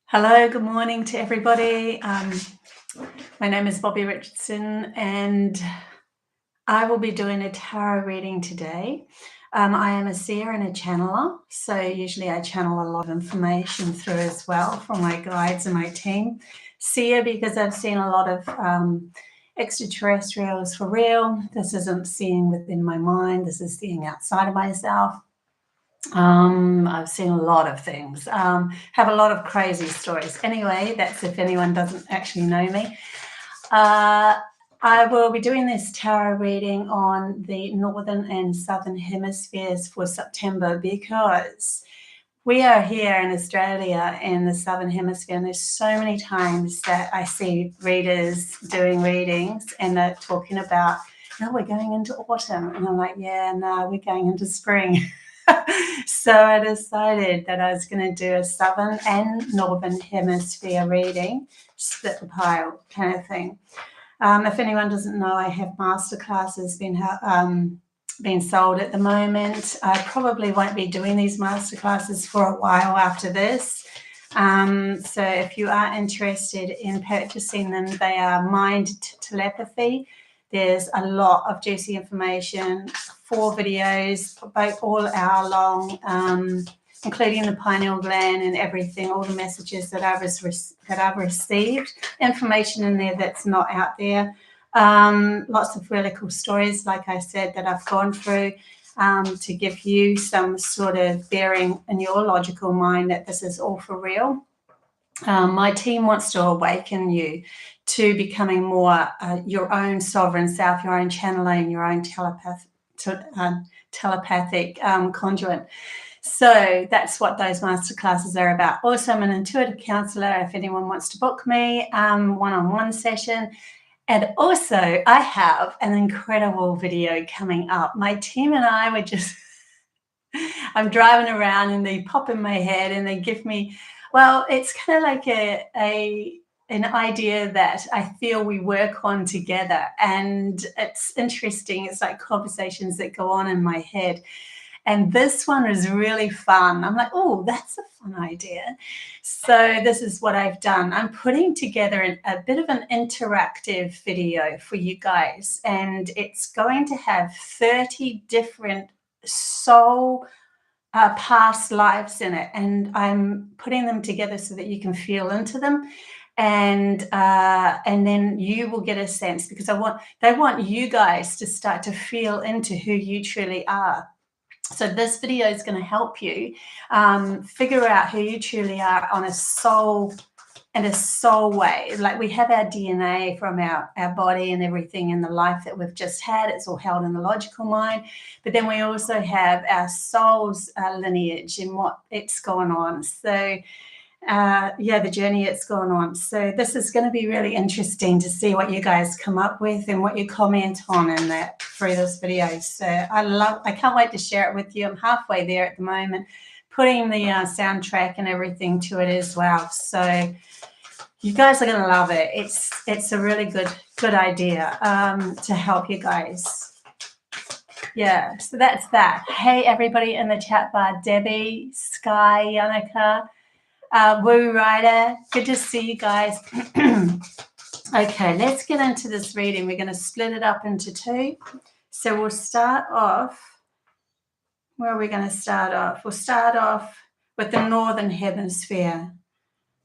Hello, good morning to everybody. My name is Bobbie Richardson and I will be doing a tarot reading today. I am a seer and a channeler, so usually I channel a lot of information through as well from my guides and my team. Seer because I've seen a lot of extraterrestrials for real. This isn't seeing within my mind, this is seeing outside of myself. I've seen a lot of things, have a lot of crazy stories. Anyway, that's if anyone doesn't actually know me. I will be doing this tarot reading on the Northern and Southern Hemispheres for September because we are here in Australia in the Southern Hemisphere, and there's so many times that I see readers doing readings and they're talking about, no, we're going into autumn. And I'm like, yeah, no, we're going into spring. So I decided that I was going to do a Southern and Northern Hemisphere reading, split the pile kind of thing. If anyone doesn't know, I have masterclasses being sold at the moment. I probably won't be doing these masterclasses for a while after this. So if you are interested in purchasing them, they are Mind Telepathy. There's a lot of juicy information, 4 videos, about all hour long, including the pineal gland and everything, all the messages that I've received, information in there that's not out there. Lots of really cool stories, like I said, that I've gone through to give you some sort of bearing in your logical mind that this is all for real. My team wants to awaken you to becoming more your own sovereign self, your own channeling, your own telepathic conduit. So that's what those masterclasses are about. Also, I'm an intuitive counselor if anyone wants to book me, one-on-one session. And also, I have an incredible video coming up. My team and I were just, I'm driving around and they pop in my head and they give me, well, it's kind of like an idea that I feel we work on together. And it's interesting. It's like conversations that go on in my head. And this one is really fun. I'm like, oh, that's a fun idea. So this is what I've done. I'm putting together a bit of an interactive video for you guys. And it's going to have 30 different soul past lives in it. And I'm putting them together so that you can feel into them. And then you will get a sense, because they want you guys to start to feel into who you truly are. So this video is going to help you figure out who you truly are on a soul way. Like, we have our DNA from our body and everything in the life that we've just had. It's all held in the logical mind. But then we also have our soul's lineage and what it's going on. So the journey it's gone on. So this is going to be really interesting to see what you guys come up with and what you comment on in that through this video. So I can't wait to share it with you. I'm halfway there at the moment, putting the soundtrack and everything to it as well. So you guys are going to love it. It's a really good idea to help you guys. Yeah, so that's that. Hey, everybody in the chat bar, Debbie, Sky, Yannicka, Woo Rider, good to see you guys. Okay, let's get into this reading. We're going to split it up into 2. So we'll start off, where are we going to start off? We'll start off with the Northern Hemisphere.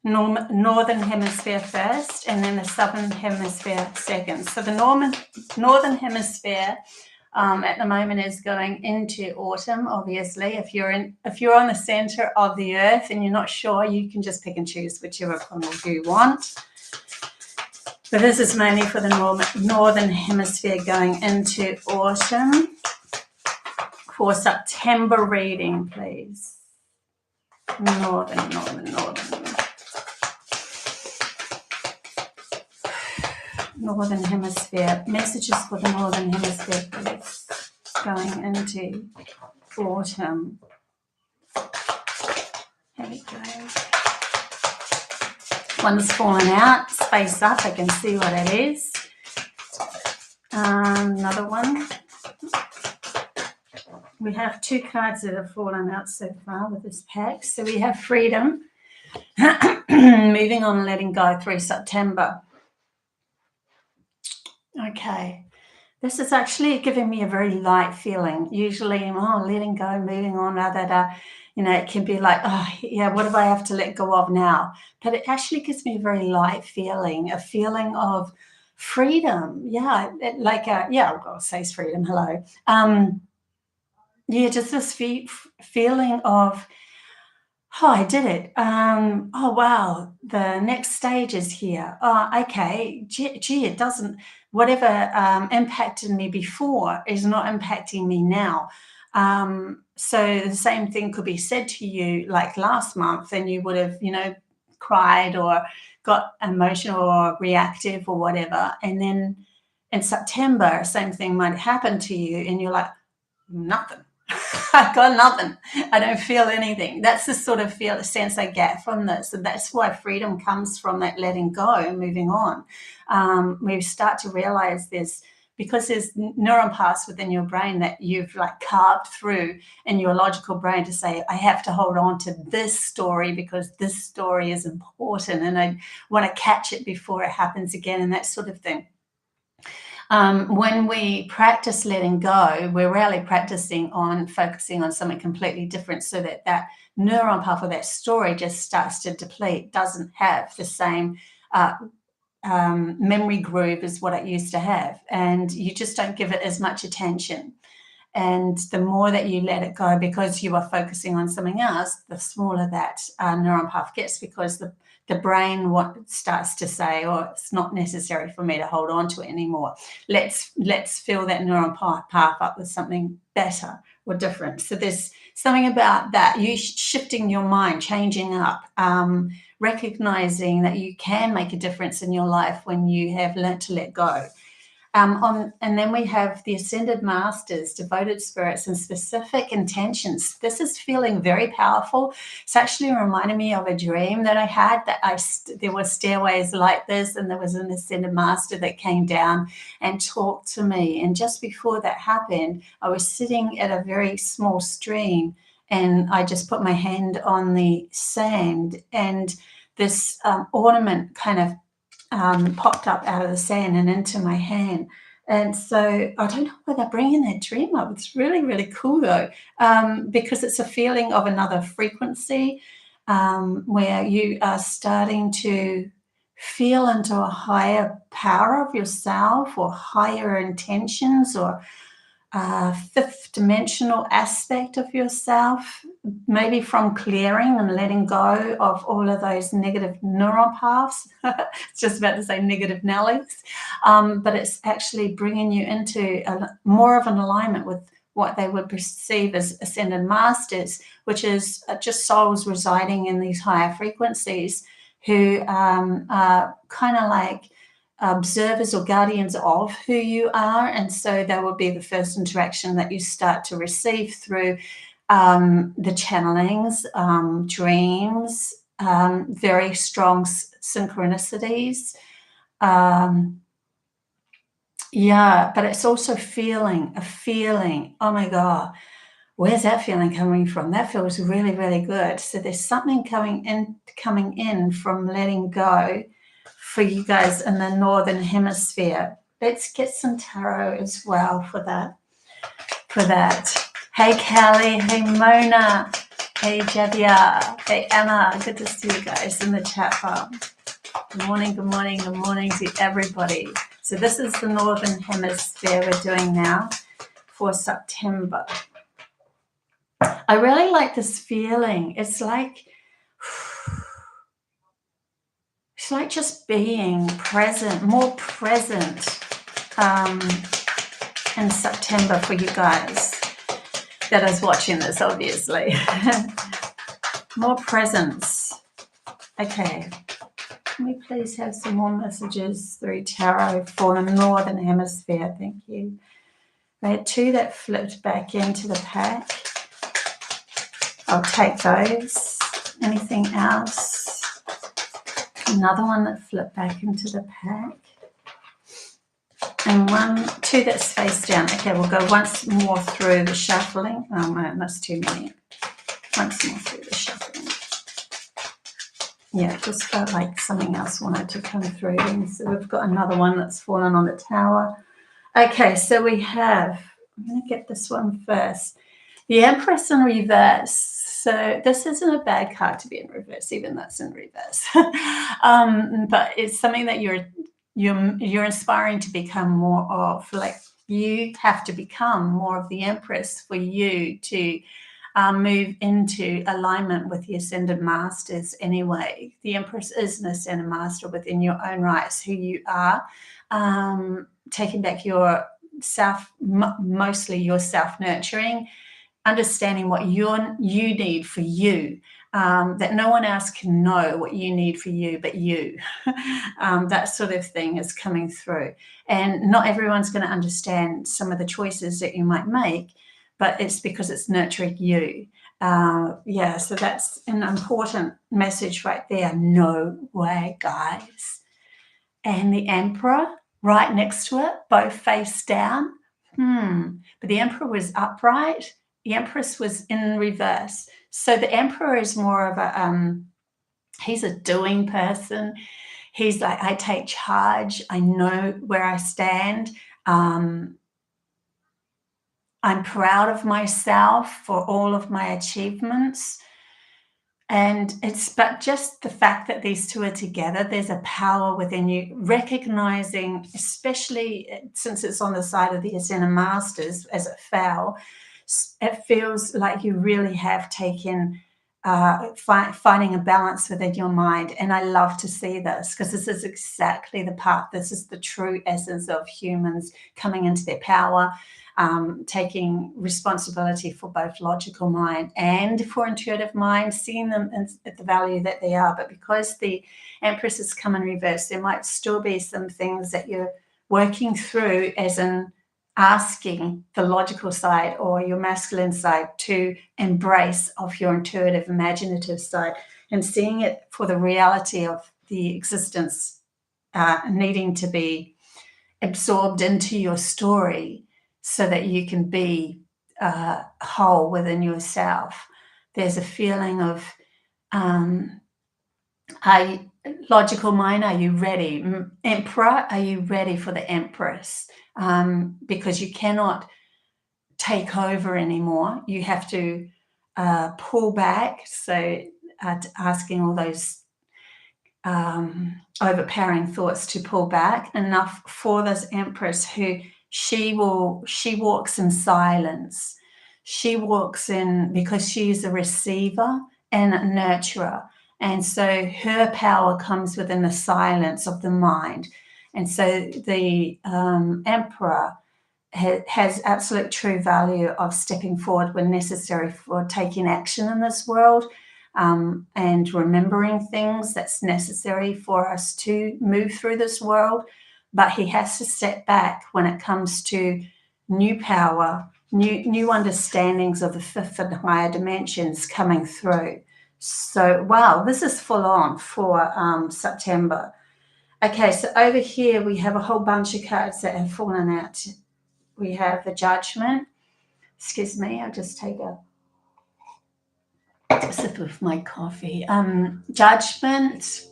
Northern Hemisphere first, and then the Southern Hemisphere second. So the Northern Hemisphere at the moment is going into autumn. Obviously, if you're on the center of the earth and you're not sure, you can just pick and choose whichever one you want. But this is mainly for the Northern Hemisphere going into autumn. For September reading, please. Northern. Northern Hemisphere. Messages for the Northern Hemisphere, please. Going into autumn. Here we go. One's fallen out. Space up. I can see what it is. Another one. We have 2 cards that have fallen out so far with this pack. So we have freedom. Moving on, letting go through September. Okay. This is actually giving me a very light feeling. Usually, letting go, moving on, it can be like, oh, yeah, what do I have to let go of now? But it actually gives me a very light feeling, a feeling of freedom. Yeah, I'll say freedom. Hello. Just this feeling of, oh, I did it. Oh, wow. The next stage is here. Oh, okay. Gee, it doesn't, whatever impacted me before is not impacting me now. So the same thing could be said to you like last month, and you would have, cried or got emotional or reactive or whatever. And then in September, same thing might happen to you, and you're like, nothing. I've got nothing. I don't feel anything. That's the sort of sense I get from this. And that's why freedom comes from that letting go and moving on. We start to realize because there's neuron paths within your brain that you've like carved through in your logical brain to say, I have to hold on to this story because this story is important and I want to catch it before it happens again, and that sort of thing. When we practice letting go, we're really practicing on focusing on something completely different, so that neuron path or that story just starts to deplete, doesn't have the same memory groove as what it used to have, and you just don't give it as much attention. And the more that you let it go because you are focusing on something else, the smaller that neuron path gets, because the brain starts to say, oh, it's not necessary for me to hold on to it anymore. Let's fill that neuron path up with something better or different. So there's something about that, you shifting your mind, changing up, recognizing that you can make a difference in your life when you have learnt to let go. And then we have the Ascended Masters, devoted spirits, and specific intentions. This is feeling very powerful. It's actually reminding me of a dream that I had, that there were stairways like this, and there was an Ascended Master that came down and talked to me. And just before that happened, I was sitting at a very small stream, and I just put my hand on the sand, and this ornament kind of popped up out of the sand and into my hand. And so I don't know why they're bringing that dream up. It's really, really cool though, because it's a feeling of another frequency, where you are starting to feel into a higher power of yourself, or higher intentions, or fifth dimensional aspect of yourself, maybe from clearing and letting go of all of those negative neuron paths. It's just about to say negative Nellies, but it's actually bringing you into more of an alignment with what they would perceive as Ascended Masters, which is just souls residing in these higher frequencies who are kind of like observers or guardians of who you are. And so that will be the first interaction that you start to receive through the channelings, dreams, very strong synchronicities. But it's also a feeling, oh my God, where's that feeling coming from? That feels really, really good. So there's something coming in from letting go for you guys in the Northern Hemisphere. Let's get some tarot as well for that. Hey, Kelly. Hey, Mona. Hey, Javier. Hey, Emma. Good to see you guys in the chat bar. Good morning, good morning, good morning to everybody. So this is the Northern Hemisphere we're doing now for September. I really like this feeling. It's like just being present, more present in September for you guys that is watching this, obviously. More presence. Okay. Can we please have some more messages through tarot for the Northern Hemisphere? Thank you. We had two that flipped back into the pack. I'll take those. Anything else? Another one that flipped back into the pack. And two that's face down. Okay, we'll go once more through the shuffling. Oh man, that's too many. Once more through the shuffling. Yeah, just felt like something else wanted to come through. And so we've got another one that's fallen on the tower. Okay, so we have, I'm going to get this one first. The Empress in reverse. So this isn't a bad card to be in reverse, even though it's in reverse. But it's something that you're inspiring to become more of. Like, you have to become more of the Empress for you to move into alignment with the Ascended Masters anyway. The Empress is an Ascended Master within your own rights, who you are. Taking back your self, mostly your self-nurturing, understanding what you need for you, that no one else can know what you need for you but you. That sort of thing is coming through. And not everyone's going to understand some of the choices that you might make, but it's because it's nurturing you. Yeah, so that's an important message right there. No way, guys. And the Emperor right next to it, both face down. But the Emperor was upright. The Empress was in reverse. So the Emperor is more of a, he's a doing person. He's like, I take charge. I know where I stand. I'm proud of myself for all of my achievements. And but just the fact that these two are together, there's a power within you, recognizing, especially since it's on the side of the Ascended Masters as it fell, it feels like you really have taken, finding a balance within your mind. And I love to see this, because this is exactly the part, this is the true essence of humans coming into their power, taking responsibility for both logical mind and for intuitive mind, seeing them at the value that they are. But because the Empress has come in reverse, there might still be some things that you're working through, as in asking the logical side or your masculine side to embrace of your intuitive, imaginative side, and seeing it for the reality of the existence, needing to be absorbed into your story, so that you can be whole within yourself. There's a feeling of, logical mind, are you ready? Emperor, are you ready for the Empress? Because you cannot take over anymore. You have to pull back. So asking all those overpowering thoughts to pull back enough for this Empress, who she walks in silence. She walks in because she's a receiver and a nurturer. And so her power comes within the silence of the mind. And so the Emperor has absolute true value of stepping forward when necessary for taking action in this world, and remembering things that's necessary for us to move through this world. But he has to step back when it comes to new power, new understandings of the fifth and higher dimensions coming through. So, wow, this is full on for September. Okay, so over here we have a whole bunch of cards that have fallen out. We have the Judgment. Excuse me, I'll just take a sip of my coffee. Judgment,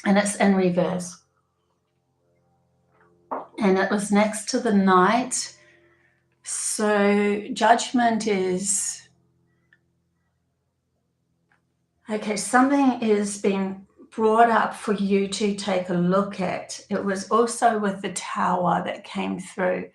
and it's in reverse. And it was next to the Knight. So Judgment is, okay, something is being brought up for you to take a look at. It was also with the Tower that came through.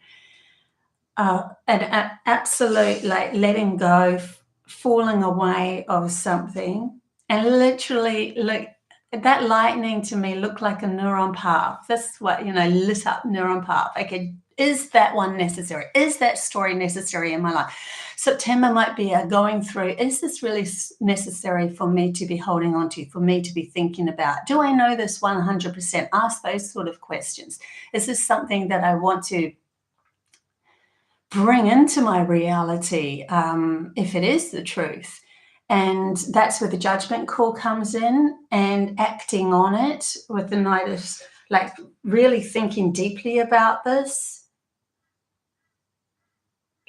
An absolute, like, letting go, falling away of something, and literally, like, that lightning to me looked like a neuron path. That's what, lit up neuron path. Okay, is that one necessary? Is that story necessary in my life? September might be a going through, is this really necessary for me to be holding on to, for me to be thinking about? Do I know this 100%? Ask those sort of questions. Is this something that I want to bring into my reality, if it is the truth? And that's where the Judgment call comes in, and acting on it with the Knight of, like, really thinking deeply about this,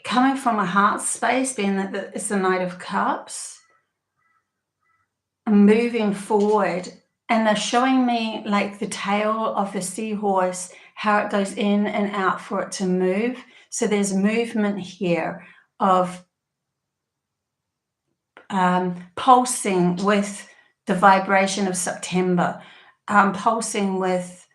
coming from a heart space, being that it's the Knight of Cups, and moving forward and they're showing me like the tail of the seahorse, how it goes in and out for it to move. So there's movement here of pulsing with the vibration of September, pulsing with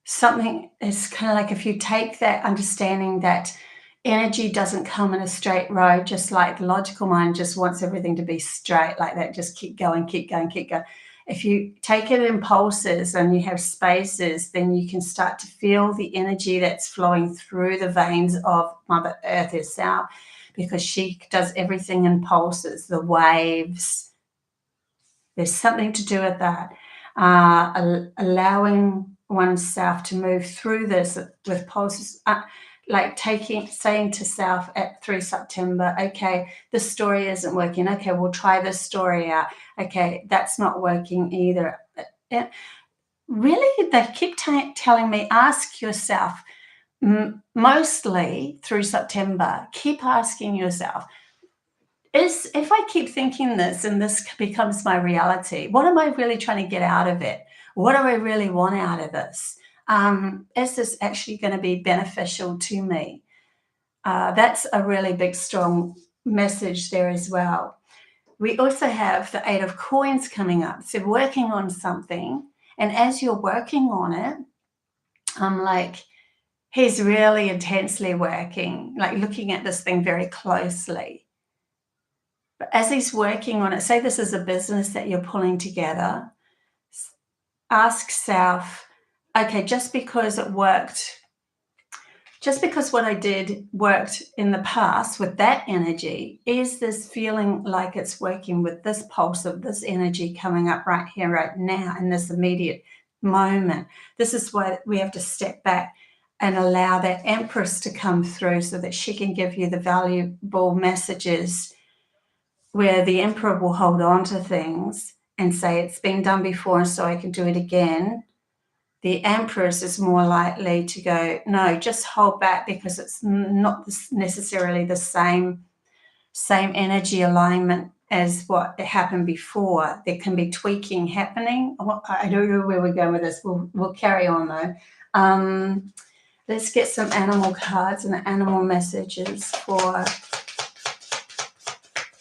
something. It's kind of like if you take that understanding that energy doesn't come in a straight road, just like the logical mind just wants everything to be straight like that, just keep going, keep going, keep going. If you take it in pulses and you have spaces, then you can start to feel the energy that's flowing through the veins of Mother Earth herself, because she does everything in pulses, the waves. There's something to do with that. Allowing oneself to move through this with pulses, like saying to self through September, okay, this story isn't working. Okay, we'll try this story out. Okay, that's not working either. Really, they keep telling me, ask yourself, mostly through September, keep asking yourself, if I keep thinking this and this becomes my reality, what am I really trying to get out of it? What do I really want out of this? Is this actually going to be beneficial to me? That's a really big, strong message there as well. We also have the Eight of Coins coming up. So working on something, and as you're working on it, like he's really intensely working, like looking at this thing very closely. But as he's working on it, say this is a business that you're pulling together, ask self, okay, just because it worked, just because what I did worked in the past with that energy, is this feeling like it's working with this pulse of this energy coming up right here, right now, in this immediate moment? This is why we have to step back and allow that Empress to come through so that she can give you the valuable messages, where the Emperor will hold on to things and say, it's been done before, so I can do it again. The Empress is more likely to go, no, just hold back, because it's not necessarily the same energy alignment as what happened before. There can be tweaking happening. I don't know where we're going with this. We'll carry on though. Let's get some animal cards and animal messages for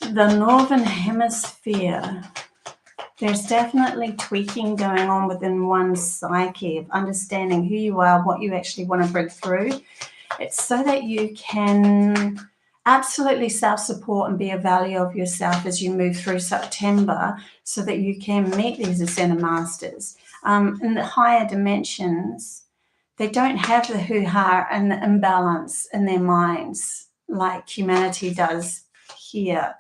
the Northern Hemisphere. There's definitely tweaking going on within one's psyche of understanding who you are, what you actually want to bring through. It's so that you can absolutely self-support and be a value of yourself as you move through September, so that you can meet these ascended masters. In the higher dimensions, they don't have the hoo-ha and the imbalance in their minds like humanity does here.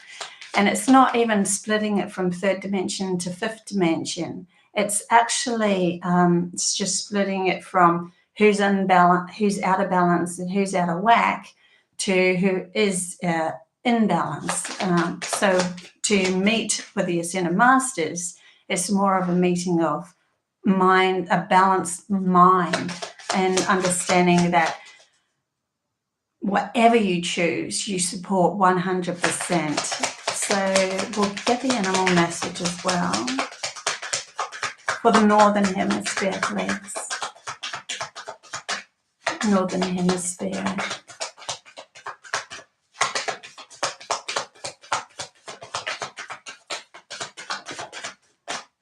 And it's not even splitting it from third dimension to fifth dimension. It's actually it's just splitting it from who's in balance, who's out of balance, and who's out of whack, to who is in balance. So to meet with the ascended masters, it's more of a meeting of mind, a balanced mind, and understanding that whatever you choose, you support 100%. So we'll get the animal message as well for the Northern Hemisphere, please. Northern Hemisphere.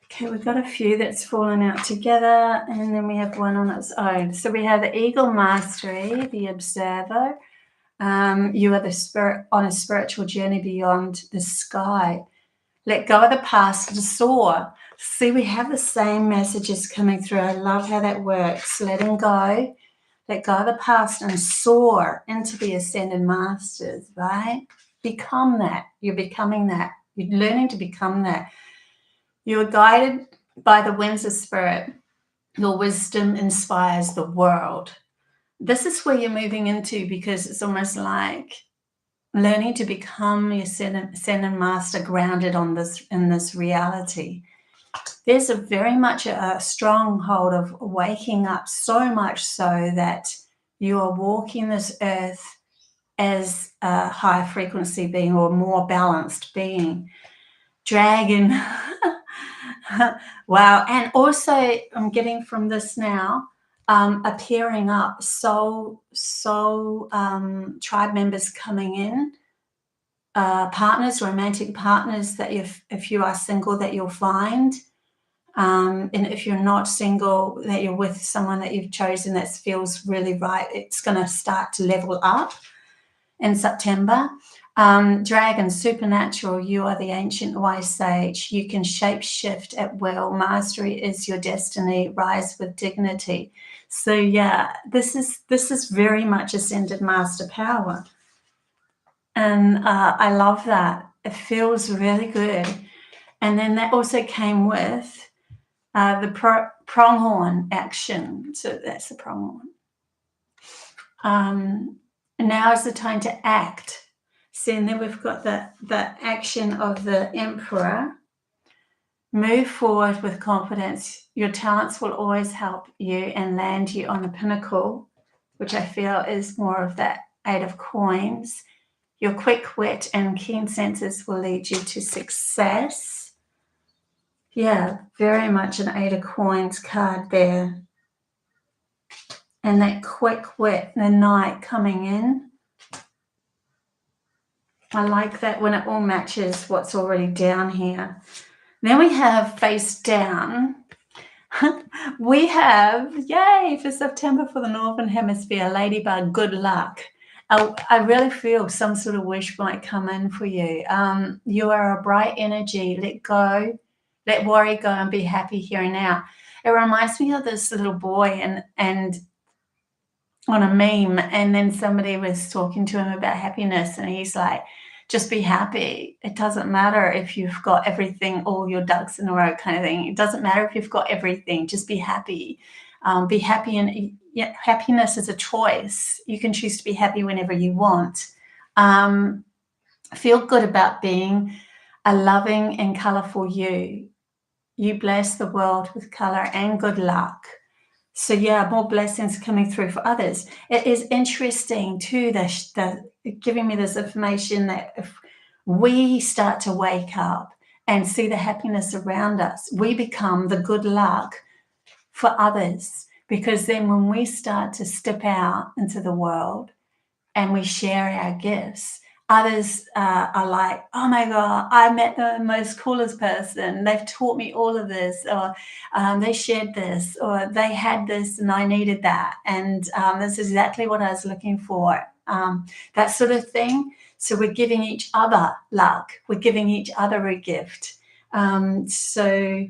Okay, we've got a few that's fallen out together, and then we have one on its own. So we have the Eagle Mastery, the Observer. You are the spirit on a spiritual journey beyond the sky. Let go of the past and soar. See, we have the same messages coming through. I love how that works. Letting go. Let go of the past and soar into the ascended masters, right? Become that. You're becoming that. You're learning to become that. You are guided by the winds of spirit. Your wisdom inspires the world. This is where you're moving into, because it's almost like learning to become your ascended master, grounded on this, in this reality. There's a very much a stronghold of waking up, so much so that you are walking this earth as a higher frequency being, or more balanced being. Dragon. Wow. And also I'm getting from this now, appearing up soul tribe members coming in, partners, romantic partners that if you are single that you'll find. And if you're not single, that you're with someone that you've chosen that feels really right, it's going to start to level up in September. Dragon, supernatural, you are the ancient wise sage. You can shape shift at will. Mastery is your destiny. Rise with dignity. So yeah, this is very much ascended master power. And I love that. It feels really good. And then that also came with the pronghorn action. So that's the pronghorn. Now is the time to act. So and then we've got the action of the emperor. Move forward with confidence. Your talents will always help you and land you on the pinnacle, which I feel is more of that 8 of coins. Your quick wit and keen senses will lead you to success. Yeah, very much an 8 of coins card there. And that quick wit, the knight coming in. I like that when it all matches what's already down here. Then we have face down. We have, yay, for September for the Northern Hemisphere, Ladybug, good luck. I really feel some sort of wish might come in for you. You are a bright energy. Let go, let worry go and be happy here and now. It reminds me of this little boy and on a meme, and then somebody was talking to him about happiness, and he's like, just be happy. It doesn't matter if you've got everything, all your ducks in a row kind of thing. It doesn't matter if you've got everything, just be happy. Be happy, and happiness is a choice. You can choose to be happy whenever you want. Feel good about being a loving and colorful you. You bless the world with color and good luck. So yeah, more blessings coming through for others. It is interesting too, the giving me this information that if we start to wake up and see the happiness around us, we become the good luck for others. Because then when we start to step out into the world and we share our gifts, others are like, oh my God, I met the most coolest person. They've taught me all of this, or they shared this, or they had this and I needed that. And this is exactly what I was looking for. That sort of thing. So we're giving each other luck. We're giving each other a gift. So,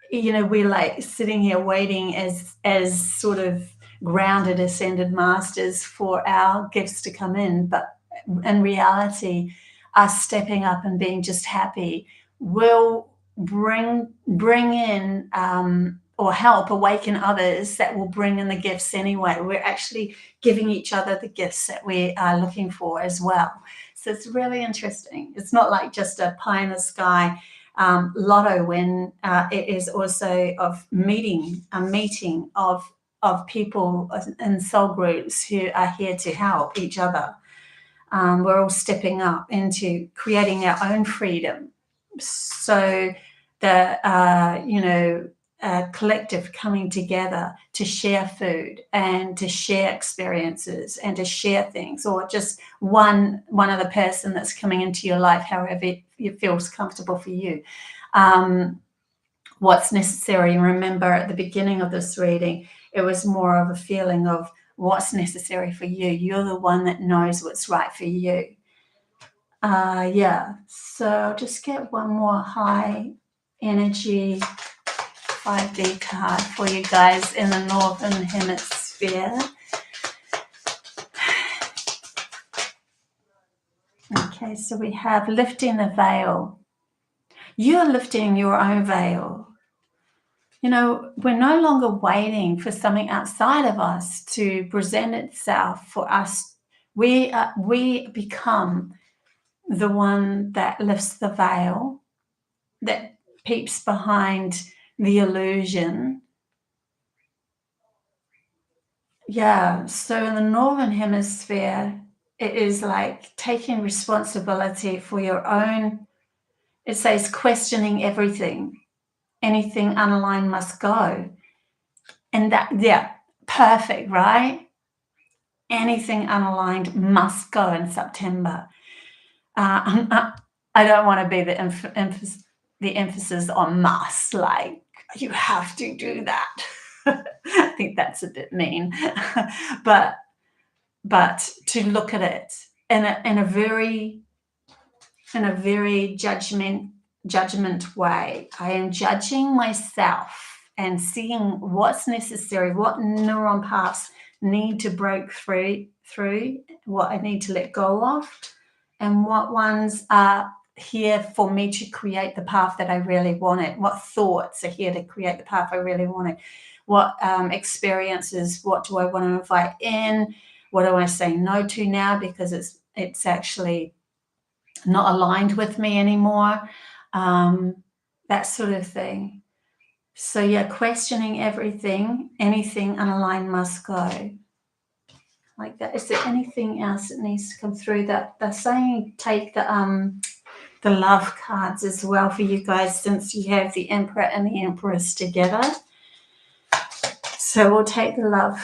you know, we're like sitting here waiting as sort of grounded ascended masters for our gifts to come in. But in reality, us stepping up and being just happy will bring in or help awaken others that will bring in the gifts anyway. We're actually giving each other the gifts that we are looking for as well. So it's really interesting. It's not like just a pie in the sky lotto win. It is also of a meeting of people in soul groups who are here to help each other. We're all stepping up into creating our own freedom. So the collective coming together to share food and to share experiences and to share things, or just one other person that's coming into your life, however it feels comfortable for you. What's necessary. Remember, at the beginning of this reading, it was more of a feeling of what's necessary for you. You're the one that knows what's right for you. Yeah, so I'll just get one more high energy 5D card for you guys in the Northern Hemisphere. Okay, so we have lifting the veil. You're lifting your own veil. You know, we're no longer waiting for something outside of us to present itself for us. We become the one that lifts the veil, that peeps behind the illusion. Yeah, so in the Northern Hemisphere, it is like taking responsibility for your own, it says questioning everything anything unaligned must go. And that, yeah, perfect, right? Anything unaligned must go in September. I don't want to be the emphasis on must, like you have to do that. I think that's a bit mean, but to look at it in a very judgment way. I am judging myself and seeing what's necessary, what neuron paths need to break through, what I need to let go of, and what ones are here for me to create the path that I really wanted. What thoughts are here to create the path I really wanted? What experiences, what do I want to invite in? What do I say no to now because it's actually not aligned with me anymore? That sort of thing. So yeah, questioning everything, anything unaligned must go. Like that. Is there anything else that needs to come through? That they're saying take the love cards as well for you guys, since you have the Emperor and the Empress together. So we'll take the love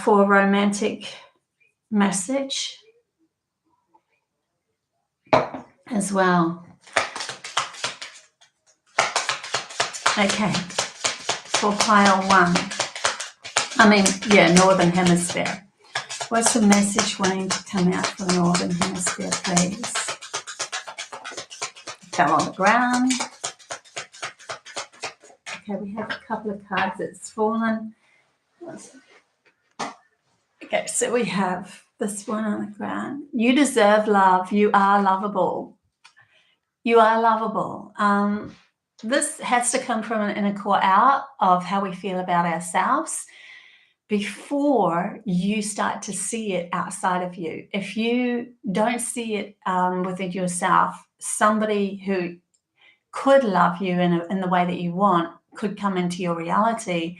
for romantic message as well. Okay, for pile 1. Northern Hemisphere. What's the message wanting to come out for Northern Hemisphere, please? Fell on the ground. Okay, we have a couple of cards that's fallen. Okay, so we have this one on the ground. You deserve love. You are lovable. You are lovable. This has to come from an inner core out of how we feel about ourselves before you start to see it outside of you. If you don't see it within yourself, somebody who could love you in the way that you want could come into your reality.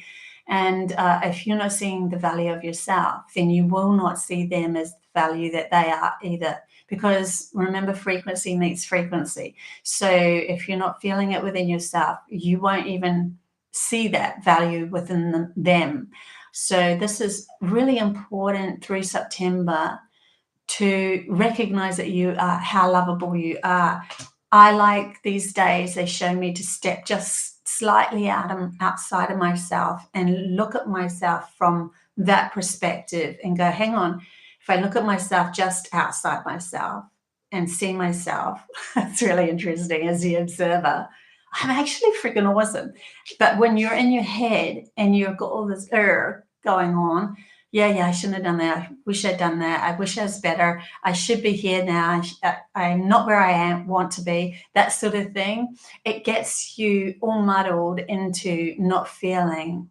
And if you're not seeing the value of yourself, then you will not see them as the value that they are either. Because remember, frequency meets frequency. So if you're not feeling it within yourself, you won't even see that value within them. So this is really important through September to recognize that you are, how lovable you are. I like these days, they show me to step just slightly outside of myself and look at myself from that perspective and go, hang on, if I look at myself just outside myself and see myself, it's really interesting as the observer. I'm actually freaking awesome. But when you're in your head and you've got all this going on, yeah, I shouldn't have done that. I wish I'd done that. I wish I was better. I should be here now. I'm not where I want to be. That sort of thing. It gets you all muddled into not feeling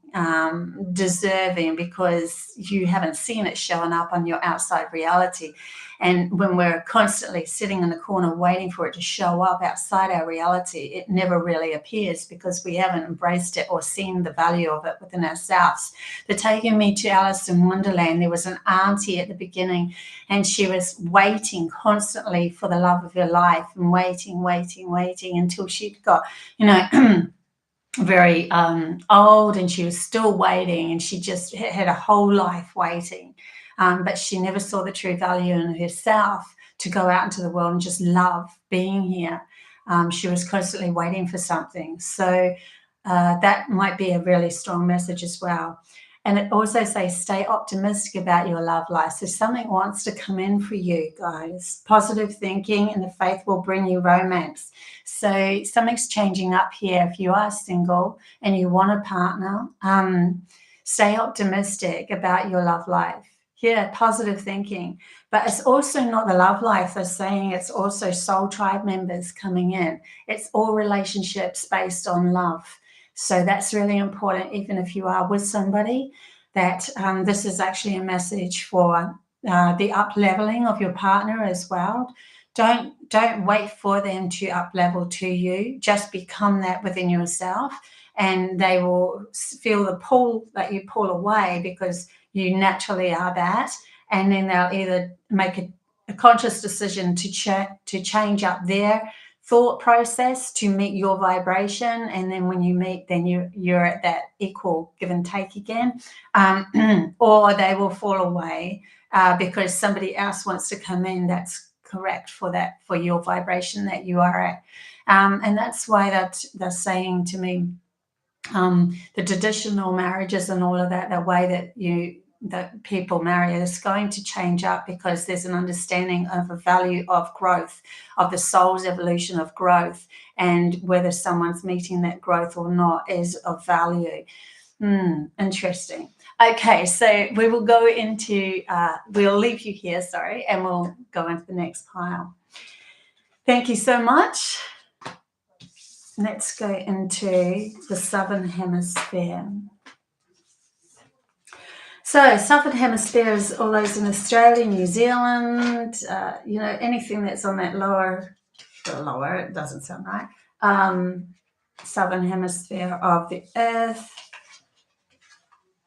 deserving because you haven't seen it showing up on your outside reality. And when we're constantly sitting in the corner waiting for it to show up outside our reality, it never really appears because we haven't embraced it or seen the value of it within ourselves. They're taking me to Alice in Wonderland. There was an auntie at the beginning and she was waiting constantly for the love of her life and waiting until she got, very old, and she was still waiting, and she just had a whole life waiting. But she never saw the true value in herself to go out into the world and just love being here. She was constantly waiting for something. So that might be a really strong message as well. And it also says, stay optimistic about your love life. So something wants to come in for you guys. Positive thinking and the faith will bring you romance. So something's changing up here. If you are single and you want a partner, stay optimistic about your love life. Yeah, positive thinking. But it's also not the love life. They're saying it's also soul tribe members coming in. It's all relationships based on love. So that's really important, even if you are with somebody, that this is actually a message for the up-leveling of your partner as well. Don't wait for them to up-level to you. Just become that within yourself, and they will feel the pull that you pull away because you naturally are that, and then they'll either make a conscious decision to change up their thought process to meet your vibration, and then when you meet, then you're at that equal give and take again, or they will fall away because somebody else wants to come in that's correct for your vibration that you are at. And that's why they're saying to me, the traditional marriages and all of that, the way that people marry is going to change up, because there's an understanding of a value of growth, of the soul's evolution of growth, and whether someone's meeting that growth or not is of value. Interesting. Okay, so we will go into, we'll leave you here, sorry, and we'll go into the next pile. Thank you so much. Let's go into the Southern Hemisphere. So Southern Hemisphere is all those in Australia, New Zealand, anything that's on that lower, it doesn't sound right, Southern Hemisphere of the Earth.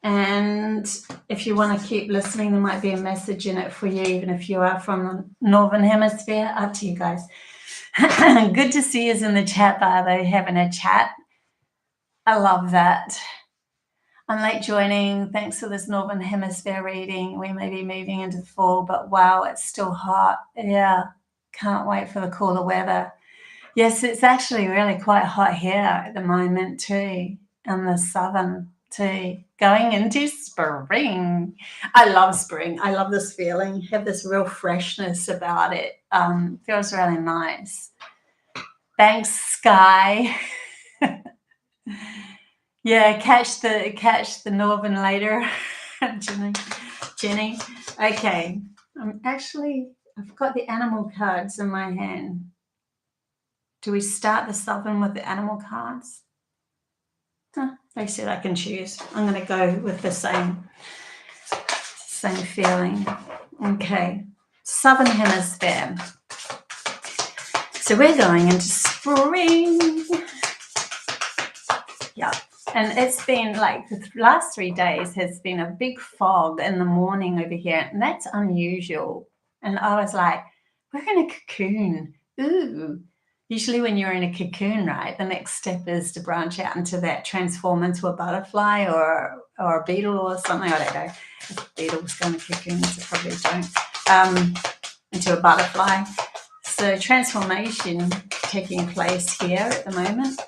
And if you want to keep listening, there might be a message in it for you, even if you are from the Northern Hemisphere. Up to you guys. Good to see us in the chat bar, though, having a chat. I love that. I'm late joining. Thanks for this Northern Hemisphere reading. We may be moving into the fall, but wow, it's still hot. Yeah, can't wait for the cooler weather. Yes, it's actually really quite hot here at the moment too, in the southern too. Going into spring. I love spring. I love this feeling. Have this real freshness about it. Feels really nice. Thanks, Sky. Yeah, catch the northern later, Jenny. Okay, I've got the animal cards in my hand. Do we start the southern with the animal cards? They said I can choose. I'm going to go with the same feeling. Okay, Southern Hemisphere. So we're going into spring. Yeah. And it's been like the last 3 days has been a big fog in the morning over here. And that's unusual. And I was like, we're in a cocoon. Ooh. Usually when you're in a cocoon, right, the next step is to branch out into that, transform into a butterfly or a beetle or something. I don't know. If beetles go in a cocoon, they probably don't. Into a butterfly. So transformation taking place here at the moment.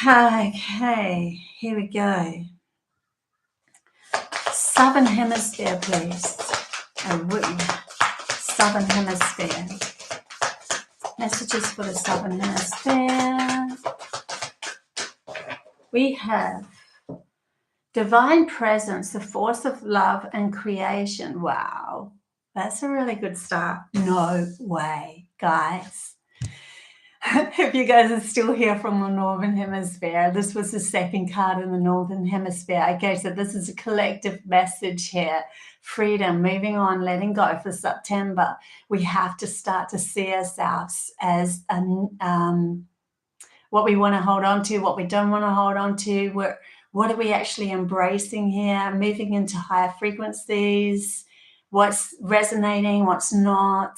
Okay, here we go. Southern Hemisphere, please. Southern Hemisphere. Messages for the Southern Hemisphere. We have divine presence, the force of love and creation. Wow, that's a really good start. No way, guys. If you guys are still here from the Northern Hemisphere, this was the second card in the Northern Hemisphere. Okay, so this is a collective message here. Freedom, moving on, letting go for September. We have to start to see ourselves as what we want to hold on to, what we don't want to hold on to. What are we actually embracing here? Moving into higher frequencies. What's resonating, what's not.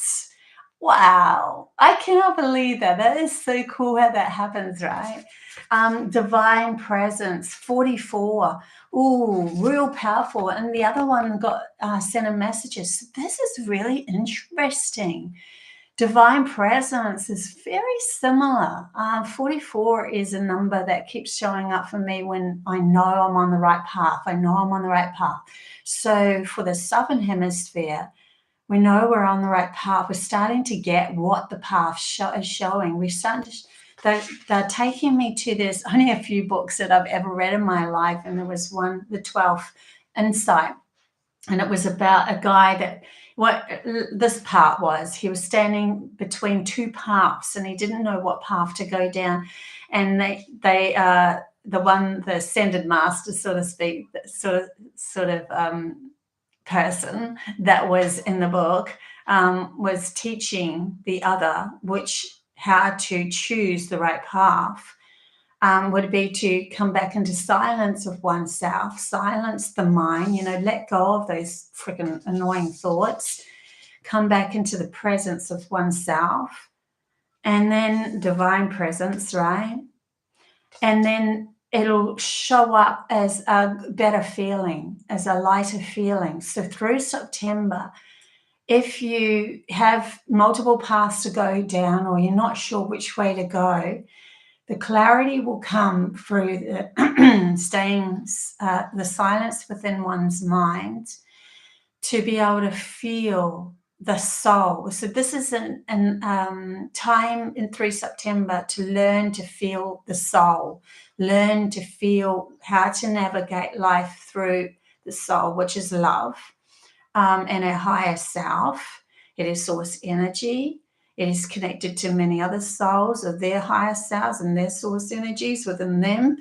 Wow, I cannot believe that. That is so cool how that happens, right? Divine presence, 44. Ooh, real powerful. And the other one got sent a messages. This is really interesting. Divine presence is very similar. 44 is a number that keeps showing up for me when I know I'm on the right path. I know I'm on the right path. So for the Southern Hemisphere, we know we're on the right path. We're starting to get what the path is showing. We're starting to, they're taking me to this, only a few books that I've ever read in my life. And there was one, the 12th Insight. And it was about a guy that, what this part was, he was standing between two paths and he didn't know what path to go down. And the ascended master, so to speak, sort of person that was in the book was teaching the other how to choose the right path. Would be to come back into silence of oneself, silence the mind, let go of those freaking annoying thoughts, come back into the presence of oneself, and then divine presence, right? And then it'll show up as a better feeling, as a lighter feeling. So through September, if you have multiple paths to go down or you're not sure which way to go, the clarity will come through the staying the silence within one's mind to be able to feel the soul. So this is an time through September to learn to feel the soul, learn to feel how to navigate life through the soul, which is love, and our higher self. It is source energy. It is connected to many other souls of their higher selves and their source energies within them.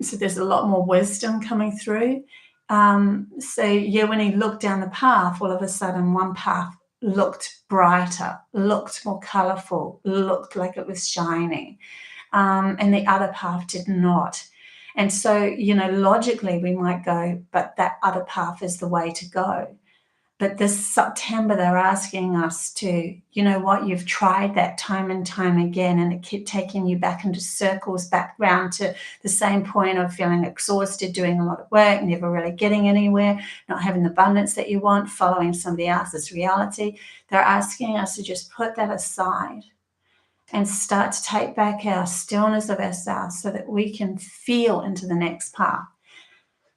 So there's a lot more wisdom coming through. So yeah, when he looked down the path, all of a sudden one path looked brighter, looked more colorful, looked like it was shining, and the other path did not. And so, you know, logically we might go, but that other path is the way to go. But this September, they're asking us to, you know what, you've tried that time and time again, and it kept taking you back into circles, back round to the same point of feeling exhausted, doing a lot of work, never really getting anywhere, not having the abundance that you want, following somebody else's reality. They're asking us to just put that aside and start to take back our stillness of ourselves so that we can feel into the next path.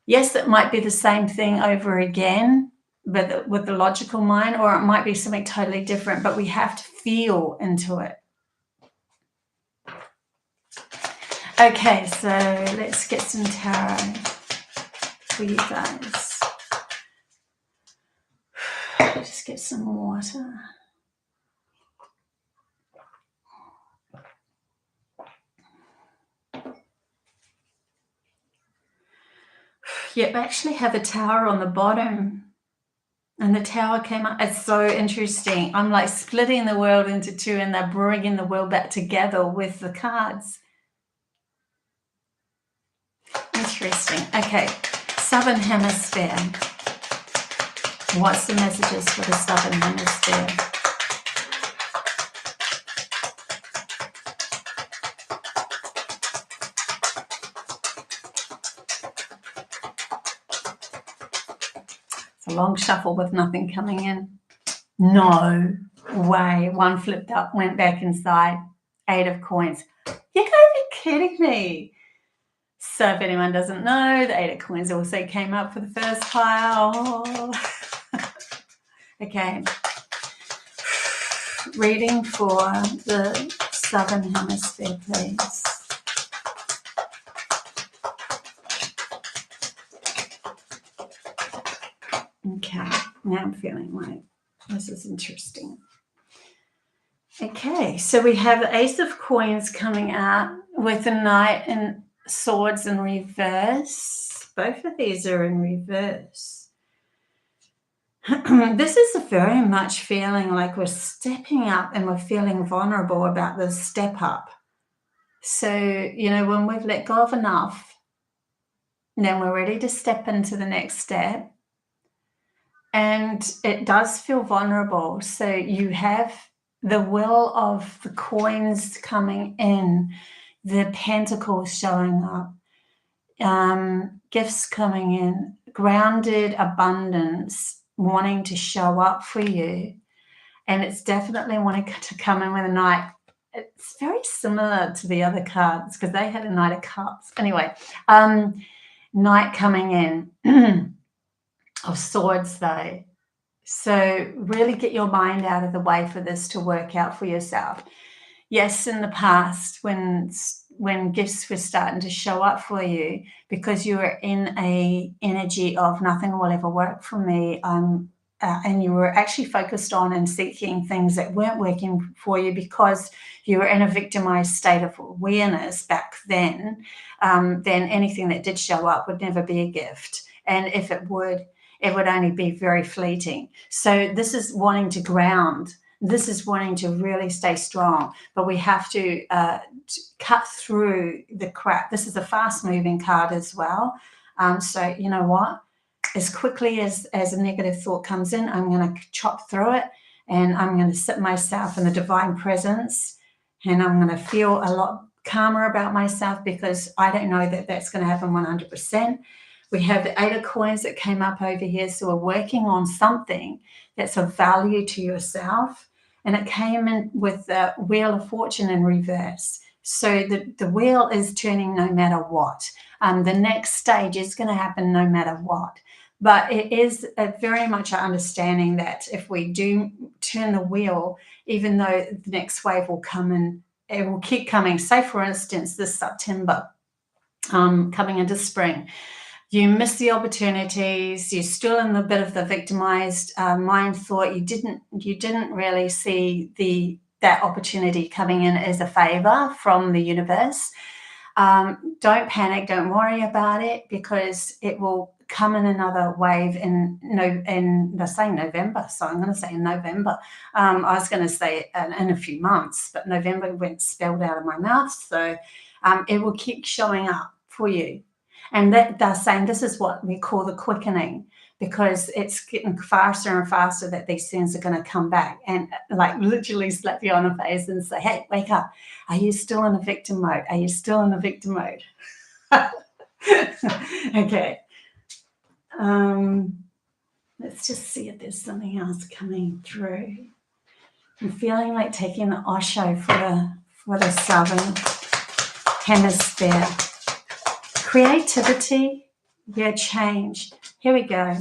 Yes, it might be the same thing over again, but with the logical mind, or it might be something totally different, but we have to feel into it. Okay, so let's get some tarot for you guys. Just get some water. Yep, I actually have a tower on the bottom. And the tower came up. It's so interesting. I'm like splitting the world into two, and they're bringing the world back together with the cards. Interesting. Okay, Southern Hemisphere. What's the messages for the Southern Hemisphere? It's a long shuffle with nothing coming in. No way. One flipped up, went back inside. 8 of coins. You're going to be kidding me. So if anyone doesn't know, the 8 of coins also came up for the first pile. Okay. Reading for the Southern Hemisphere, please. Okay. Now I'm feeling like this is interesting. Okay, so we have the Ace of Coins coming out with the Knight and Swords in reverse. Both of these are in reverse. This is very much feeling like we're stepping up and we're feeling vulnerable about this step up. So, you know, when we've let go of enough, then we're ready to step into the next step. And it does feel vulnerable. So you have the will of the coins coming in, the pentacles showing up, gifts coming in, grounded abundance wanting to show up for you. And it's definitely wanting to come in with a Knight. It's very similar to the other cards because they had a Knight of Cups. Anyway, Knight coming in. Of Swords though. So really get your mind out of the way for this to work out for yourself. Yes, in the past when gifts were starting to show up for you because you were in a energy of nothing will ever work for me, and you were actually focused on and seeking things that weren't working for you because you were in a victimized state of awareness back then anything that did show up would never be a gift. And if it would only be very fleeting. So this is wanting to ground. This is wanting to really stay strong, but we have to cut through the crap. This is a fast-moving card as well. So you know what? As quickly as a negative thought comes in, I'm going to chop through it and I'm going to sit myself in the divine presence, and I'm going to feel a lot calmer about myself, because I don't know that that's going to happen 100%. We have the 8 of coins that came up over here, so we're working on something that's of value to yourself, and it came in with the Wheel of Fortune in reverse. So the wheel is turning no matter what. The next stage is going to happen no matter what. But it is very much an understanding that if we do turn the wheel, even though the next wave will come in, it will keep coming. Say, for instance, this September, coming into spring, you miss the opportunities. You're still in the bit of the victimized mind thought. You didn't really see that opportunity coming in as a favor from the universe. Don't panic. Don't worry about it, because it will come in another wave in they're saying November, so I'm going to say in November. I was going to say in a few months, but November went spelled out of my mouth, so it will keep showing up for you. And that they're saying this is what we call the quickening, because it's getting faster and faster that these things are going to come back and like literally slap you on the face and say, hey, wake up. Are you still in a victim mode? Are you still in a victim mode? Okay. Let's just see if there's something else coming through. I'm feeling like taking the Osho for the Southern Hemisphere. Creativity, change. Here we go.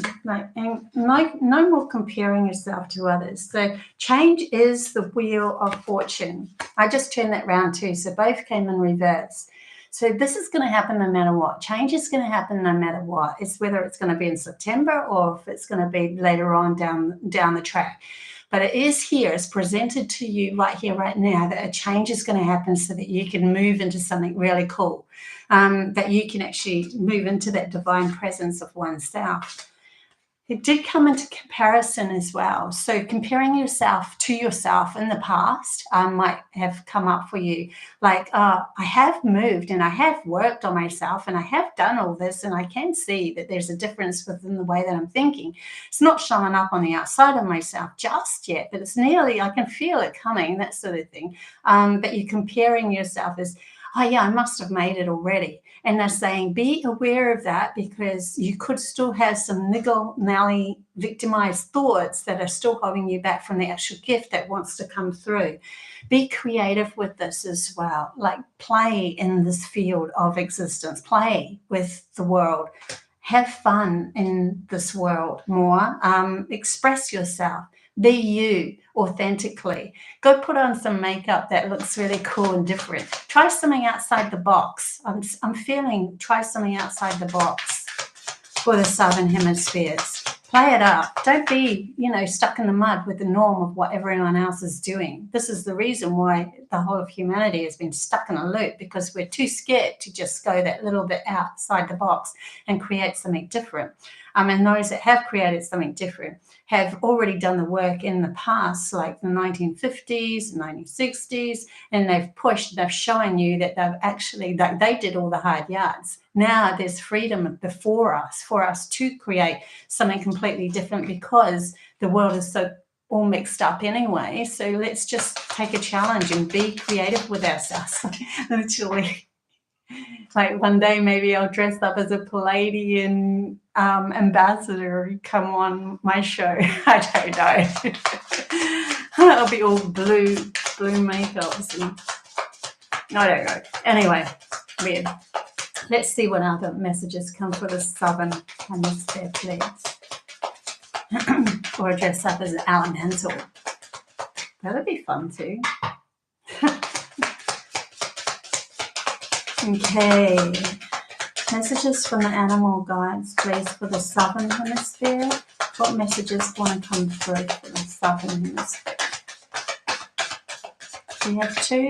No more comparing yourself to others. So change is the Wheel of Fortune. I just turned that round too, so both came in reverse. So this is going to happen no matter what. Change is going to happen no matter what. It's whether it's going to be in September or if it's going to be later on down the track. But it is here. It's presented to you right here, right now, that a change is going to happen so that you can move into something really cool, that you can actually move into that divine presence of oneself. It did come into comparison as well. So comparing yourself to yourself in the past might have come up for you. Like, I have moved and I have worked on myself and I have done all this, and I can see that there's a difference within the way that I'm thinking. It's not showing up on the outside of myself just yet, but it's nearly, I can feel it coming, that sort of thing. But you're comparing yourself as, oh yeah, I must have made it already. And they're saying, be aware of that, because you could still have some niggle-nally victimized thoughts that are still holding you back from the actual gift that wants to come through. Be creative with this as well. Like, play in this field of existence. Play with the world. Have fun in this world more. Express yourself. Be you authentically. Go put on some makeup that looks really cool and different. Try something outside the box. I'm feeling try something outside the box for the Southern Hemispheres. Play it up. Don't be, stuck in the mud with the norm of what everyone else is doing. This is the reason why the whole of humanity has been stuck in a loop, because we're too scared to just go that little bit outside the box and create something different. And those that have created something different have already done the work in the past, like the 1950s, 1960s, and they've pushed, they've shown you that they did all the hard yards. Now there's freedom before us, for us to create something completely different, because the world is so all mixed up anyway. So let's just take a challenge and be creative with ourselves. Literally. Like one day maybe I'll dress up as a Pleiadian ambassador and come on my show. I don't know. I'll be all blue makeups and I don't know. Anyway, weird. Let's see what other messages come for the Southern Hemisphere, please. Or dress up as an elemental. That'd be fun too. Okay, messages from the animal guides, please, for the Southern Hemisphere. What messages want to come through for the Southern Hemisphere? We have 2.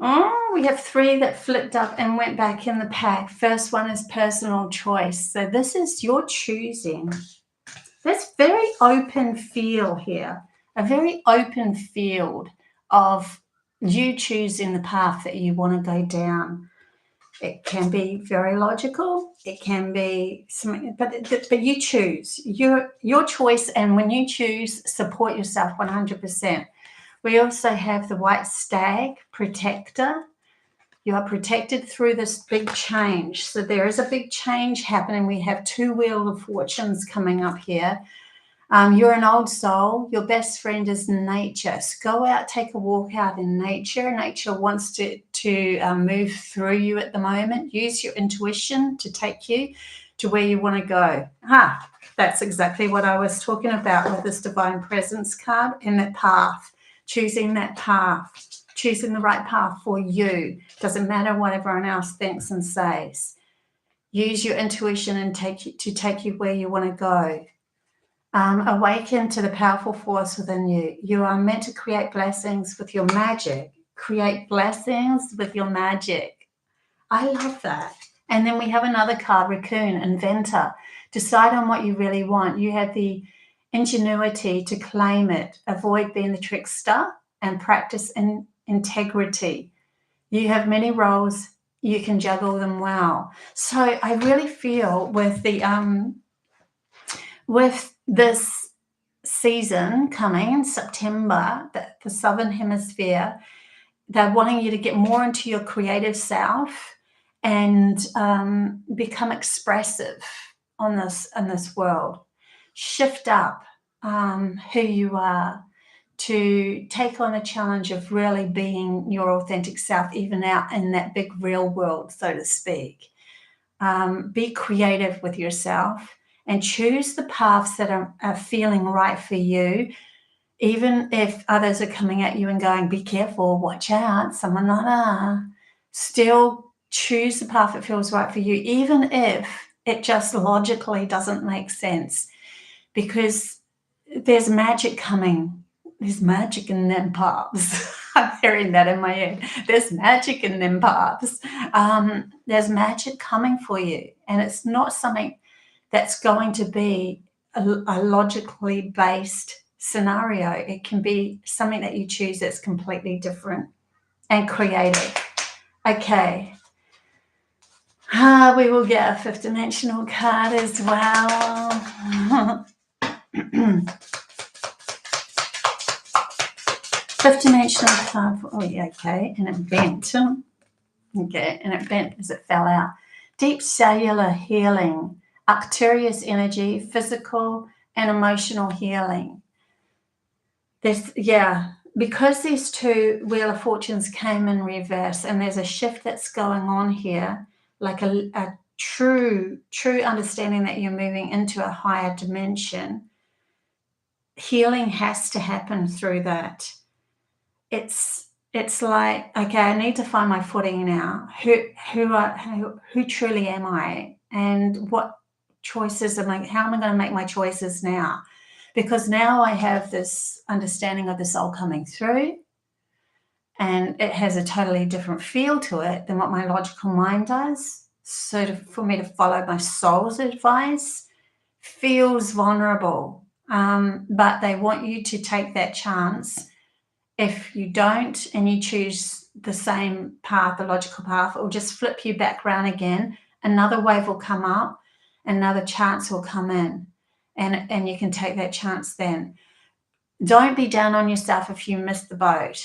Oh, we have 3 that flipped up and went back in the pack. First one is personal choice. So this is your choosing. There's very open field here, a very open field of you choosing the path that you want to go down. It can be very logical. It can be something, but you choose your choice. And when you choose, support yourself 100%. We also have the white stag protector. You are protected through this big change. So there is a big change happening. We have 2 Wheel of Fortunes coming up here. You're an old soul. Your best friend is nature. So go out, take a walk out in nature. Nature wants to move through you at the moment. Use your intuition to take you to where you want to go. That's exactly what I was talking about with this Divine Presence card and that path. Choosing that path, choosing the right path for you. Doesn't matter what everyone else thinks and says. Use your intuition and take you where you want to go. Awaken to the powerful force within you. You are meant to create blessings with your magic. Create blessings with your magic. I love that. And then we have another card, Raccoon, Inventor. Decide on what you really want. You have the ingenuity to claim it. Avoid being the trickster and practice in integrity. You have many roles. You can juggle them well. So I really feel with this season coming in September, the Southern Hemisphere, they're wanting you to get more into your creative self and become expressive in this world. Shift up who you are to take on the challenge of really being your authentic self, even out in that big real world, so to speak. Be creative with yourself and choose the paths that are feeling right for you, even if others are coming at you and going, be careful, watch out, someone still choose the path that feels right for you, even if it just logically doesn't make sense, because there's magic coming. There's magic in them paths. I'm hearing that in my head. There's magic in them paths. There's magic coming for you. And it's not something that's going to be a logically based scenario. It can be something that you choose that's completely different and creative. Okay. We will get a 5th dimensional card as well. 5th dimensional card. Okay. And it bent. Okay. And it bent as it fell out. Deep cellular healing, Arcturus energy, physical and emotional healing. Because these 2 Wheel of Fortunes came in reverse, and there's a shift that's going on here, like a true understanding that you're moving into a higher dimension. Healing has to happen through that. It's like, okay, I need to find my footing now. Who truly am I, and what choices how am I going to make my choices now? Because now I have this understanding of the soul coming through, and it has a totally different feel to it than what my logical mind does. So for me to follow my soul's advice feels vulnerable, but they want you to take that chance. If you don't and you choose the same path, the logical path, it will just flip you back around again. Another wave will come up, another chance will come in, and you can take that chance then. Don't be down on yourself if you miss the boat,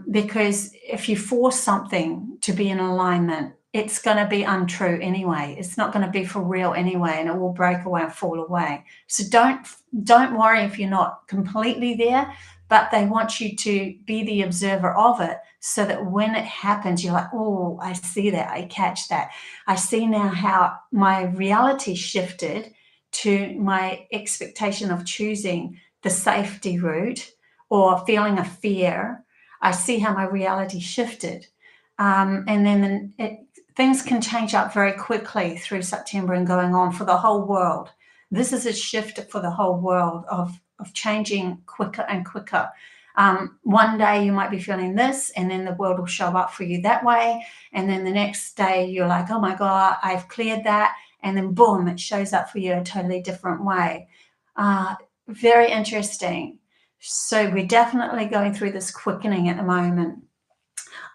because if you force something to be in alignment, it's going to be untrue anyway. It's not going to be for real anyway, and it will break away and fall away. So don't worry if you're not completely there, but they want you to be the observer of it, so that when it happens, you're like, oh, I see that, I catch that. I see now how my reality shifted to my expectation of choosing the safety route or feeling a fear. I see how my reality shifted. And then things can change up very quickly through September and going on for the whole world. This is a shift for the whole world of changing quicker and quicker. One day you might be feeling this, and then the world will show up for you that way. And then the next day you're like, oh my God, I've cleared that. And then boom, it shows up for you a totally different way. Very interesting. So we're definitely going through this quickening at the moment.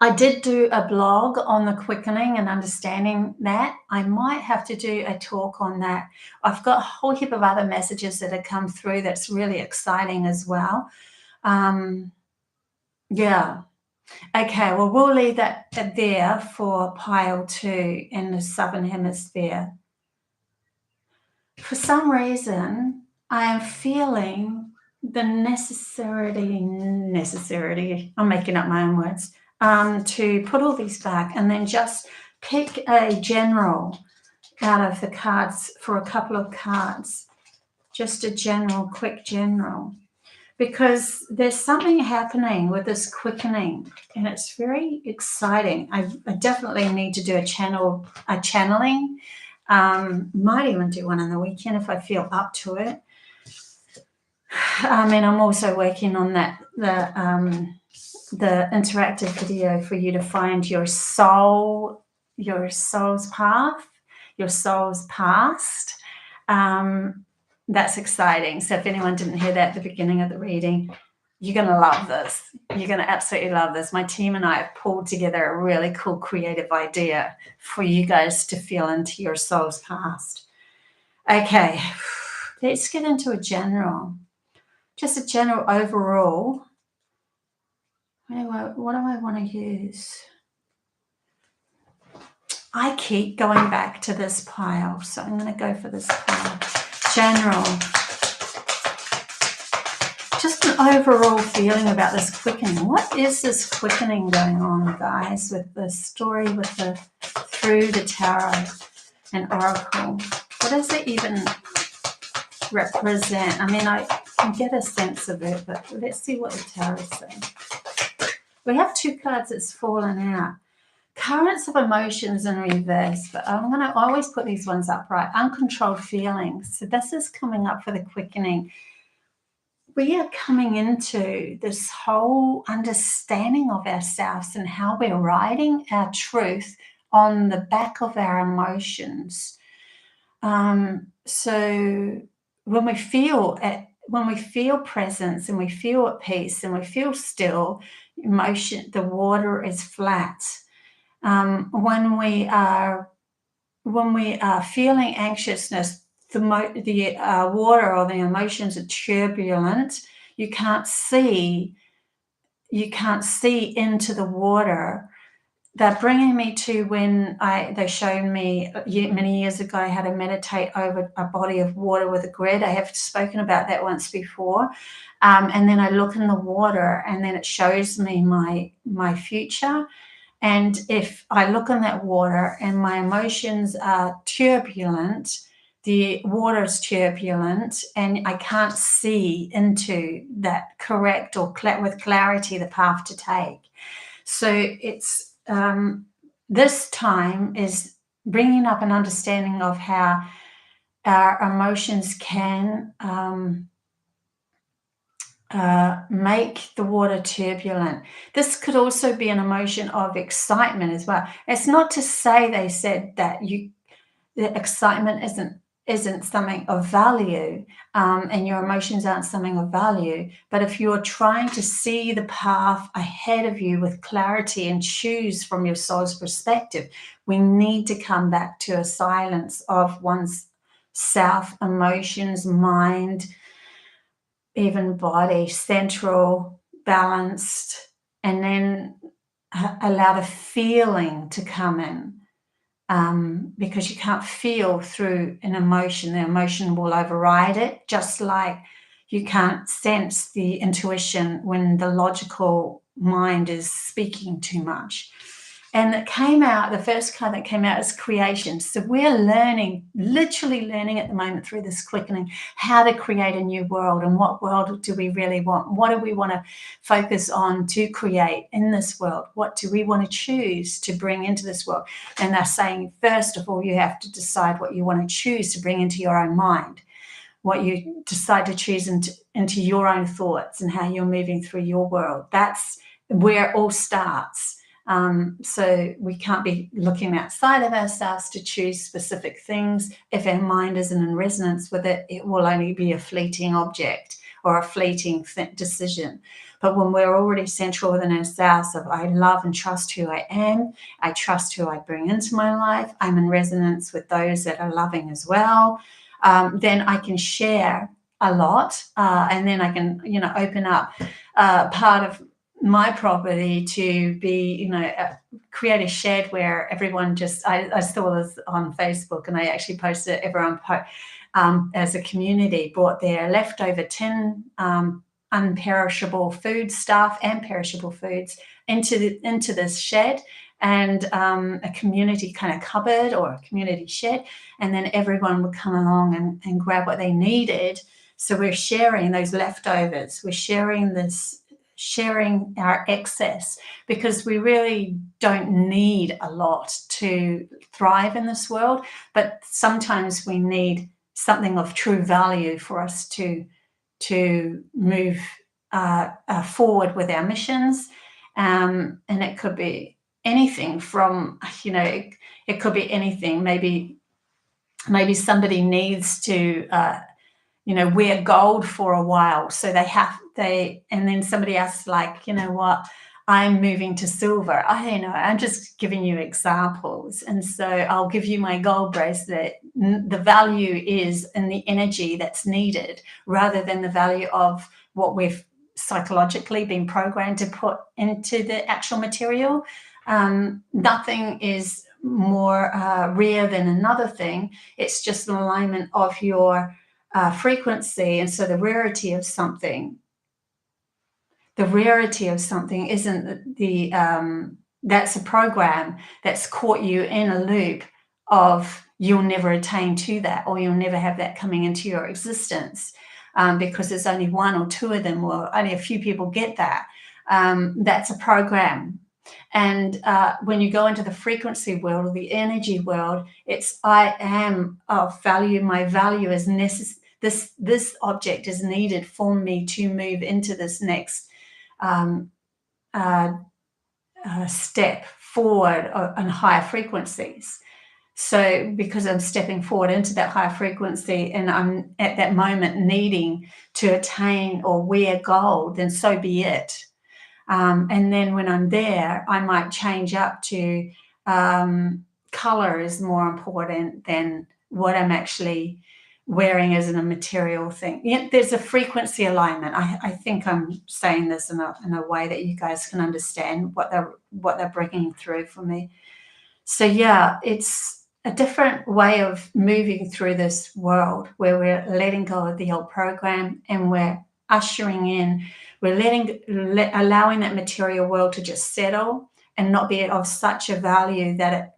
I did do a blog on the quickening and understanding that. I might have to do a talk on that. I've got a whole heap of other messages that have come through that's really exciting as well. Yeah. Okay, well, we'll leave that there for pile 2 in the Southern Hemisphere. For some reason, I am feeling the necessity, I'm making up my own words, to put all these back and then just pick a general out of the cards for a couple of cards. Just a general, quick general. Because there's something happening with this quickening and it's very exciting. I definitely need to do a channeling. Might even do one on the weekend if I feel up to it. And I'm also working on that the interactive video for you to find your soul's path, your soul's past. That's exciting. So if anyone didn't hear that at the beginning of the reading, you're going to love this. You're going to absolutely love this. My team and I have pulled together a really cool creative idea for you guys to feel into your soul's past. Okay, let's get into a general. Just a general overall. What do I want to use? I keep going back to this pile, so I'm going to go for this pile. General. Just an overall feeling about this quickening. What is this quickening going on, guys, with the story with the through the tarot and oracle? What does it even represent? I mean, I can get a sense of it, but let's see what the tarot says. We have 2 cards that's fallen out. Currents of emotions in reverse, but I always put these ones upright. Uncontrolled feelings. So this is coming up for the quickening. We are coming into this whole understanding of ourselves and how we're writing our truth on the back of our emotions. So when we feel presence and we feel at peace and we feel still, emotion, the water is flat. When we are feeling anxiousness, the water or the emotions are turbulent. You can't see into the water. They're bringing me to when they showed me many years ago how to meditate over a body of water with a grid. I have spoken about that once before. And then I look in the water and then it shows me my future. And if I look in that water and my emotions are turbulent, the water is turbulent, and I can't see into that correct or with clarity the path to take. So it's this time is bringing up an understanding of how our emotions can make the water turbulent. This could also be an emotion of excitement as well. It's not to say they said that the excitement isn't something of value, and your emotions aren't something of value. But if you're trying to see the path ahead of you with clarity and choose from your soul's perspective, we need to come back to a silence of one's self, emotions, mind, even body, central, balanced, and then allow the feeling to come in, because you can't feel through an emotion. The emotion will override it, just like you can't sense the intuition when the logical mind is speaking too much. And it came out, the first card that came out is creation. So we're learning, literally learning at the moment through this quickening, how to create a new world and what world do we really want? What do we want to focus on to create in this world? What do we want to choose to bring into this world? And they're saying, first of all, you have to decide what you want to choose to bring into your own mind, what you decide to choose into your own thoughts and how you're moving through your world. That's where it all starts. So we can't be looking outside of ourselves to choose specific things. If our mind isn't in resonance with it, it will only be a fleeting object or a fleeting decision. But when we're already central within ourselves of I love and trust who I am, I trust who I bring into my life, I'm in resonance with those that are loving as well, then I can share a lot, and then I can, open up part of my property to be, create a shed where everyone just, I saw this on Facebook and I actually posted it, everyone as a community brought their leftover tin, unperishable food stuff and perishable foods into this shed, and a community kind of cupboard or a community shed, and then everyone would come along and grab what they needed. So we're sharing those leftovers, we're sharing our excess, because we really don't need a lot to thrive in this world, but sometimes we need something of true value for us to move forward with our missions. And it could be anything from, it could be anything. Maybe somebody needs to wear gold for a while, so and then somebody else like, what, I'm moving to silver. I don't know, I'm just giving you examples. And so I'll give you my gold bracelet. The value is in the energy that's needed, rather than the value of what we've psychologically been programmed to put into the actual material. Nothing is more rare than another thing. It's just an alignment of your frequency. And so the rarity of something isn't that's a program that's caught you in a loop of you'll never attain to that, or you'll never have that coming into your existence, because there's only one or two of them, or only a few people get that. That's a program. And when you go into the frequency world or the energy world, it's I am of value. My value is necessary. This object is needed for me to move into this next step forward on higher frequencies. So because I'm stepping forward into that higher frequency, and I'm at that moment needing to attain or wear gold, then so be it. And then when I'm there, I might change up to color is more important than what I'm actually wearing as a material thing. Yeah, there's a frequency alignment. I think I'm saying this in a way that you guys can understand what they're bringing through for me. So yeah, it's a different way of moving through this world, where we're letting go of the old program and we're ushering in, we're allowing that material world to just settle and not be of such a value that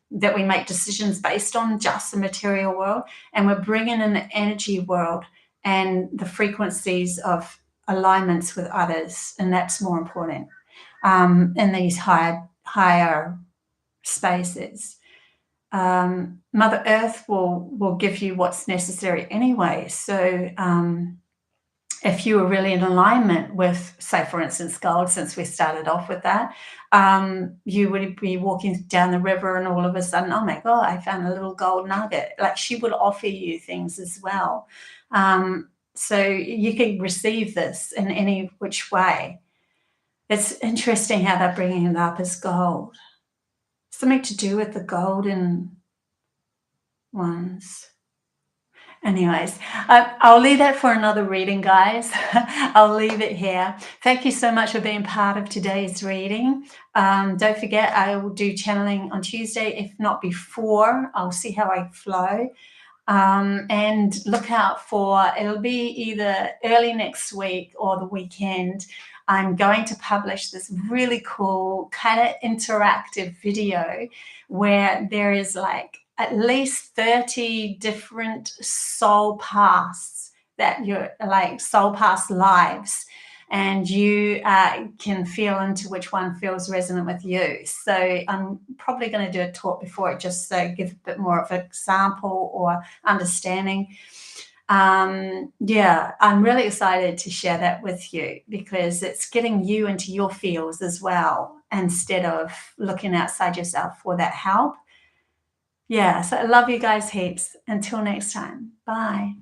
we make decisions based on just the material world. And we're bringing in the energy world and the frequencies of alignments with others, and that's more important in these higher spaces. Mother Earth will give you what's necessary anyway. So if you were really in alignment with, say, for instance, gold, since we started off with that, you would be walking down the river and all of a sudden, oh my God, I found a little gold nugget. Like, she would offer you things as well. So you can receive this in any which way. It's interesting how they're bringing it up as gold. Something to do with the golden ones. Anyways, I'll leave that for another reading, guys. I'll leave it here. Thank you so much for being part of today's reading. Don't forget, I will do channeling on Tuesday, if not before. I'll see how I flow. And look out for, it'll be either early next week or the weekend. I'm going to publish this really cool kind of interactive video where there is like at least 30 different soul paths, that you're like soul past lives, and you can feel into which one feels resonant with you. So I'm probably going to do a talk before it, just so give a bit more of an example or understanding. Yeah, I'm really excited to share that with you, because it's getting you into your fields as well, instead of looking outside yourself for that help. Yeah, so I love you guys heaps. Until next time. Bye.